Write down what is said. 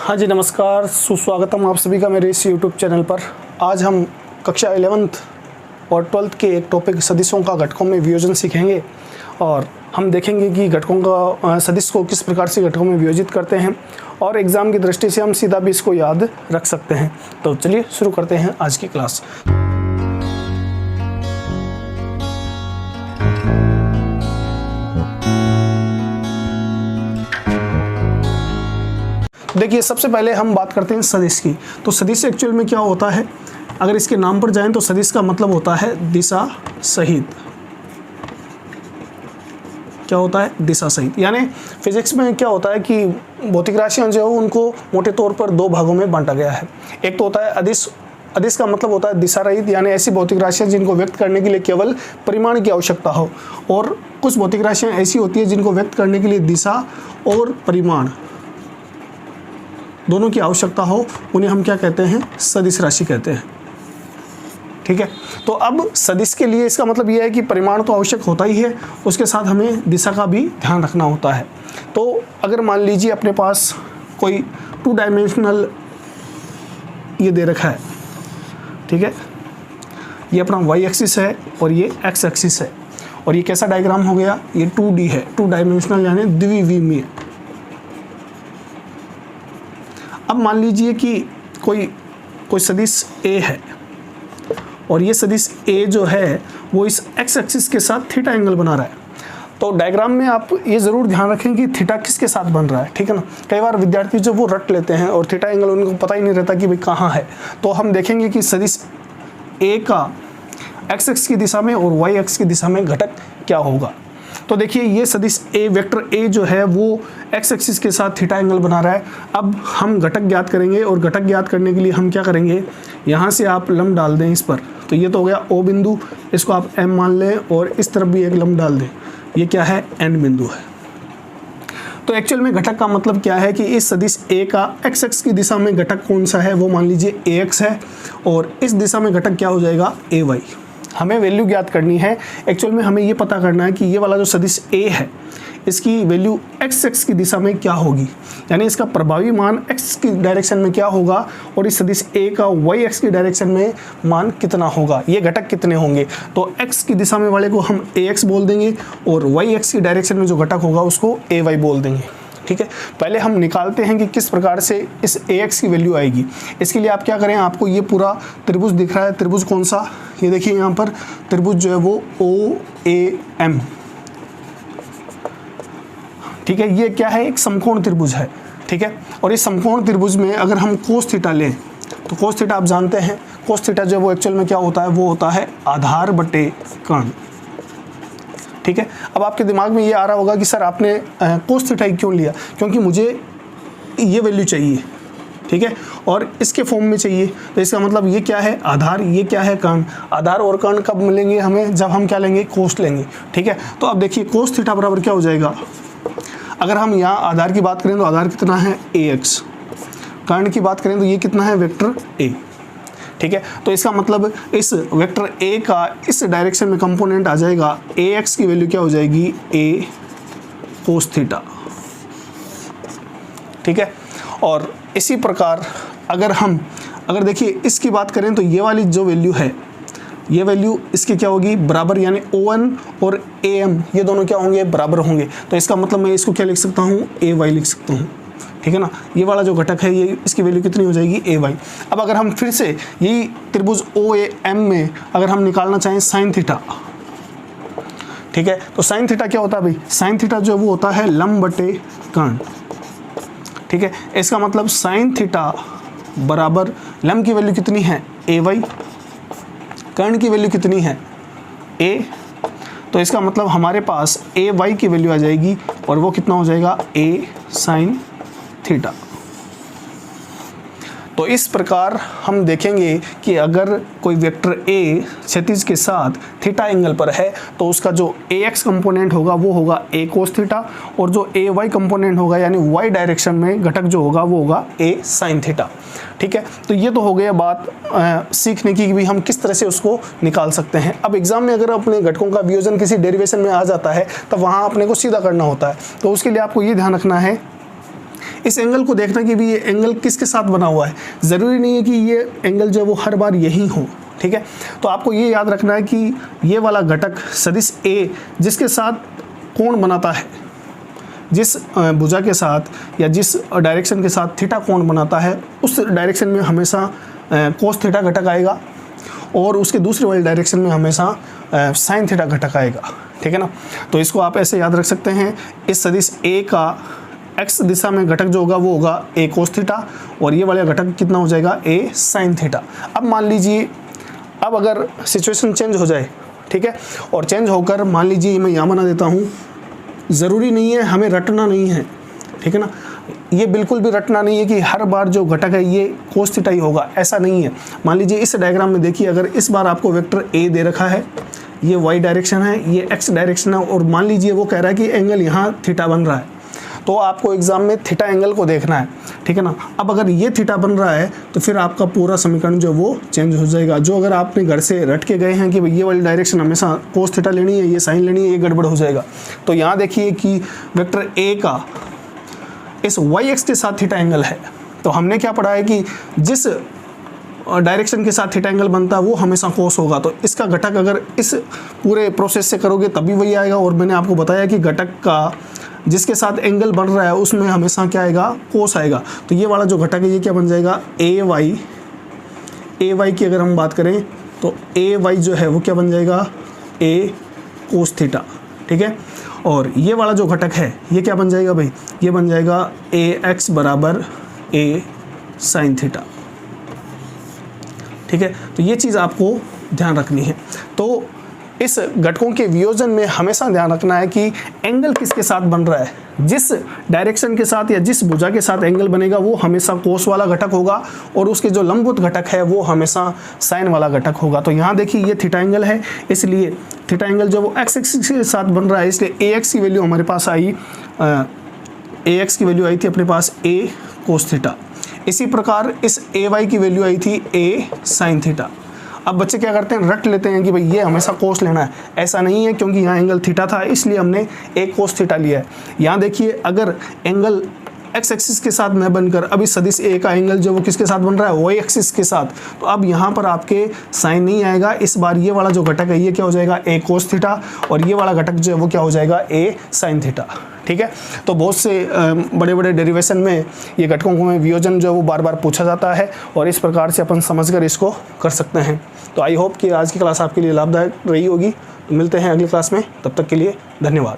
हाँ जी, नमस्कार, सुस्वागतम आप सभी का मेरे इस YouTube चैनल पर। आज हम कक्षा 11th और 12th के एक टॉपिक सदिशों का घटकों में वियोजन सीखेंगे और हम देखेंगे कि घटकों का सदिश को किस प्रकार से घटकों में वियोजित करते हैं और एग्ज़ाम की दृष्टि से हम सीधा भी इसको याद रख सकते हैं। तो चलिए शुरू करते हैं आज की क्लास। देखिए, सबसे पहले हम बात करते हैं सदिश की। तो सदिश एक्चुअल में क्या होता है, अगर इसके नाम पर जाएं तो सदिश का मतलब होता है दिशा सहित। क्या होता है? दिशा सहित। यानी फिजिक्स में क्या होता है कि भौतिक राशियां जो है उनको मोटे तौर पर दो भागों में बांटा गया है। एक तो होता है अदिश। अदिश का मतलब होता है दिशा रहित, यानी ऐसी भौतिक राशियां जिनको व्यक्त करने के लिए केवल परिमाण की आवश्यकता हो, और कुछ भौतिक राशियां ऐसी होती है जिनको व्यक्त करने के लिए दिशा और परिमाण दोनों की आवश्यकता हो, उन्हें हम क्या कहते हैं? सदिश राशि कहते हैं। ठीक है, तो अब सदिश के लिए इसका मतलब यह है कि परिमाण तो आवश्यक होता ही है, उसके साथ हमें दिशा का भी ध्यान रखना होता है। तो अगर मान लीजिए अपने पास कोई 2 डायमेंशनल ये दे रखा है, ठीक है, ये अपना y एक्सिस है और ये x एक्सिस है, और ये कैसा डायग्राम हो गया? ये 2D है, 2 डायमेंशनल यानी द्विविमीय। अब मान लीजिए कि कोई सदिश A है और ये सदिश A जो है वो इस x एक्सिस के साथ थीटा एंगल बना रहा है। तो डायग्राम में आप ये ज़रूर ध्यान रखें कि थीटा किसके साथ बन रहा है, ठीक है ना। कई बार विद्यार्थी जो वो रट लेते हैं और थीटा एंगल उनको पता ही नहीं रहता कि भाई कहाँ है। तो हम देखेंगे कि सदिश A का x एक्सिस की दिशा में और y एक्सिस की दिशा में घटक क्या होगा। तो देखिए, ये सदिश A, वेक्टर A जो है वो x एक्सिस के साथ थीटा एंगल बना रहा है। अब हम घटक ज्ञात करेंगे और घटक ज्ञात करने के लिए हम क्या करेंगे, यहाँ से आप लंब डाल दें इस पर। तो ये तो हो गया O बिंदु, इसको आप M मान लें और इस तरफ भी एक लंब डाल दें। ये क्या है? N बिंदु है। तो एक्चुअल में घटक का मतलब क्या है कि इस सदिश A का x एक्सिस की दिशा में घटक कौन सा है, वो मान लीजिए AX है, और इस दिशा में घटक क्या हो जाएगा? AY। हमें वैल्यू ज्ञात करनी है। एक्चुअल में हमें ये पता करना है कि ये वाला जो सदिश A है इसकी वैल्यू x एक्सिस की दिशा में क्या होगी, यानी इसका प्रभावी मान x की डायरेक्शन में क्या होगा और इस सदिश A का y एक्सिस की डायरेक्शन में मान कितना होगा, ये घटक कितने होंगे। तो x की दिशा में वाले को हम ax बोल देंगे और y एक्सिस की डायरेक्शन में जो घटक होगा उसको ay बोल देंगे। ठीक है, पहले हम निकालते हैं कि किस प्रकार से इस ax की वैल्यू आएगी। इसके लिए आप क्या करें, आपको ये पूरा त्रिभुज दिख रहा है, त्रिभुज कौन सा? ये देखिए यहाँ पर त्रिभुज जो है वो OAM, ठीक है। ये क्या है? एक समकोण त्रिभुज है, ठीक है। और इस समकोण त्रिभुज में अगर हम कोस थीटा लें तो कोस थीटा आप जानते हैं, कोस थीटा जो है वो एक्चुअल में क्या होता है? वो होता है आधार बटे कर्ण, ठीक है। अब आपके दिमाग में ये आ रहा होगा कि सर आपने कोस थीटा क्यों लिया? क्योंकि मुझे ये वैल्यू चाहिए, ठीक है, और इसके फॉर्म में चाहिए। तो इसका मतलब ये क्या है? आधार। ये क्या है? कर्ण। आधार और कर्ण कब मिलेंगे हमें? जब हम क्या लेंगे? कोस लेंगे, ठीक है। तो अब देखिए कोस थीटा बराबर क्या हो जाएगा? अगर हम यहाँ आधार की बात करें तो आधार कितना है? AX। कर्ण की बात करें तो ये कितना है? वेक्टर A, ठीक है। तो इसका मतलब इस वेक्टर A का इस डायरेक्शन में कंपोनेंट आ जाएगा, AX की वैल्यू क्या हो जाएगी? A कोस थीटा, ठीक है। और इसी प्रकार अगर देखिए इसकी बात करें तो ये वाली जो वैल्यू है, ये वैल्यू इसकी क्या होगी? बराबर, यानी ON और AM ये दोनों क्या होंगे? बराबर होंगे। तो इसका मतलब मैं इसको क्या लिख सकता हूँ? AY लिख सकता हूँ, ठीक है ना। ये वाला जो घटक है ये इसकी वैल्यू कितनी हो जाएगी? AY। अब अगर हम फिर से यही त्रिभुज OAM में अगर हम निकालना चाहें साइन थीटा, ठीक है, तो साइन थीटा क्या होता है भाई? साइन थीटा जो वो होता है लंब बटे कर्ण, ठीक है। इसका मतलब साइन थीटा बराबर लंब की वैल्यू कितनी है? AY, कर्ण की वैल्यू कितनी है? A। तो इसका मतलब हमारे पास AY की वैल्यू आ जाएगी और वो कितना हो जाएगा? A sine theta. तो इस प्रकार हम देखेंगे कि अगर कोई वेक्टर A क्षैतिज के साथ थीटा एंगल पर है तो उसका जो AX कंपोनेंट होगा वो होगा A कोस थीटा, और जो AY कंपोनेंट होगा यानी Y डायरेक्शन में घटक जो होगा वो होगा A साइन थीटा। ठीक है, तो ये तो हो गया बात सीखने की कि भी हम किस तरह से उसको निकाल सकते हैं। अब एग्जाम में अगर अपने घटकों का वियोजन किसी डेरिवेशन में आ जाता है तब वहाँ अपने को सीधा करना होता है, तो उसके लिए आपको ये ध्यान रखना है इस एंगल को देखना कि भी ये एंगल किसके साथ बना हुआ है। ज़रूरी नहीं है कि ये एंगल जो है वो हर बार यही हो, ठीक है। तो आपको ये याद रखना है कि ये वाला घटक सदिश ए जिसके साथ कोण बनाता है, जिस भुजा के साथ या जिस डायरेक्शन के साथ थीटा कोण बनाता है, उस डायरेक्शन में हमेशा कोस थीटा घटक आएगा और उसके दूसरे वाले डायरेक्शन में हमेशा साइन थीटा घटक आएगा, ठीक है ना। तो इसको आप ऐसे याद रख सकते हैं, इस सदिश ए का एक्स दिशा में घटक जो होगा वो होगा ए कोस थीटा और ये वाला घटक कितना हो जाएगा ए साइन थीटा। अब मान लीजिए, अब अगर सिचुएशन चेंज हो जाए, ठीक है, और चेंज होकर मान लीजिए मैं यहाँ बना देता हूँ, ज़रूरी नहीं है, हमें रटना नहीं है, ठीक है ना। ये बिल्कुल भी रटना नहीं है कि हर बार जो घटक है ये कोस थीटा ही होगा, ऐसा नहीं है। मान लीजिए इस डायग्राम में देखिए, अगर इस बार आपको वेक्टर ए दे रखा है, ये वाई डायरेक्शन है, ये एक्स डायरेक्शन है और मान लीजिए वो कह रहा है कि एंगल यहाँ थीटा बन रहा है, तो आपको एग्जाम में थीटा एंगल को देखना है, ठीक है ना। अब अगर ये थीटा बन रहा है तो फिर आपका पूरा समीकरण जो वो चेंज हो जाएगा। जो अगर आपने घर से रट के गए हैं कि भाई ये वाली डायरेक्शन हमेशा कोस थीटा लेनी है, ये साइन लेनी है, ये गड़बड़ हो जाएगा। तो यहाँ देखिए कि वेक्टर ए का इस वाई एक्स के साथ थीटा एंगल है, तो हमने क्या पढ़ा है कि जिस डायरेक्शन के साथ थीटा एंगल बनता है वो हमेशा कोस होगा। तो इसका घटक अगर इस पूरे प्रोसेस से करोगे तभी वही आएगा। और मैंने आपको बताया कि घटक का जिसके साथ एंगल बन रहा है उसमें हमेशा क्या आएगा, कोस आएगा। तो ये वाला जो घटक है ये क्या बन जाएगा, ए वाई की अगर हम बात करें तो ए वाई जो है वो क्या बन जाएगा, ए कोस थीटा, ठीक है। और ये वाला जो घटक है ये क्या बन जाएगा भाई, ये बन जाएगा ए एक्स बराबर ए साइन थीटा, ठीक है। तो ये चीज़ आपको ध्यान रखनी है। तो इस घटकों के वियोजन में हमेशा ध्यान रखना है कि एंगल किसके साथ बन रहा है, जिस डायरेक्शन के साथ या जिस भुजा के साथ एंगल बनेगा वो हमेशा कोस वाला घटक होगा और उसके जो लंबवत घटक है वो हमेशा साइन वाला घटक होगा। तो यहाँ देखिए ये थीटा एंगल है, इसलिए थीटा एंगल जो वो एक्स एक्सिस के साथ बन रहा है, इसलिए ए एक्स की वैल्यू हमारे पास आई, ए एक्स की वैल्यू आई थी अपने पास ए कोस थीटा। इसी प्रकार इस ए वाई की वैल्यू आई थी ए साइन थीटा। अब बच्चे क्या करते हैं, रट लेते हैं कि भाई ये हमेशा कोस लेना है, ऐसा नहीं है, क्योंकि यहाँ एंगल थीटा था इसलिए हमने एक कोस थीटा लिया है। यहाँ देखिए अगर एंगल एक्स एक्सिस के साथ न बनकर अब इस सदिश ए का एंगल जो वो किसके साथ बन रहा है, वाई एक्सिस के साथ, तो अब यहाँ पर आपके साइन नहीं आएगा। इस बार ये वाला जो घटक है ये क्या हो जाएगा, ए कोस थीटा और ये वाला घटक जो है वो क्या हो जाएगा, ए साइन थीटा, ठीक है। तो बहुत से बड़े बड़े डेरिवेशन में ये घटकों में वियोजन जो है वो बार बार पूछा जाता है और इस प्रकार से अपन समझकर इसको कर सकते हैं। तो आई होप कि आज की क्लास आपके लिए लाभदायक रही होगी। मिलते हैं अगली क्लास में, तब तक के लिए धन्यवाद।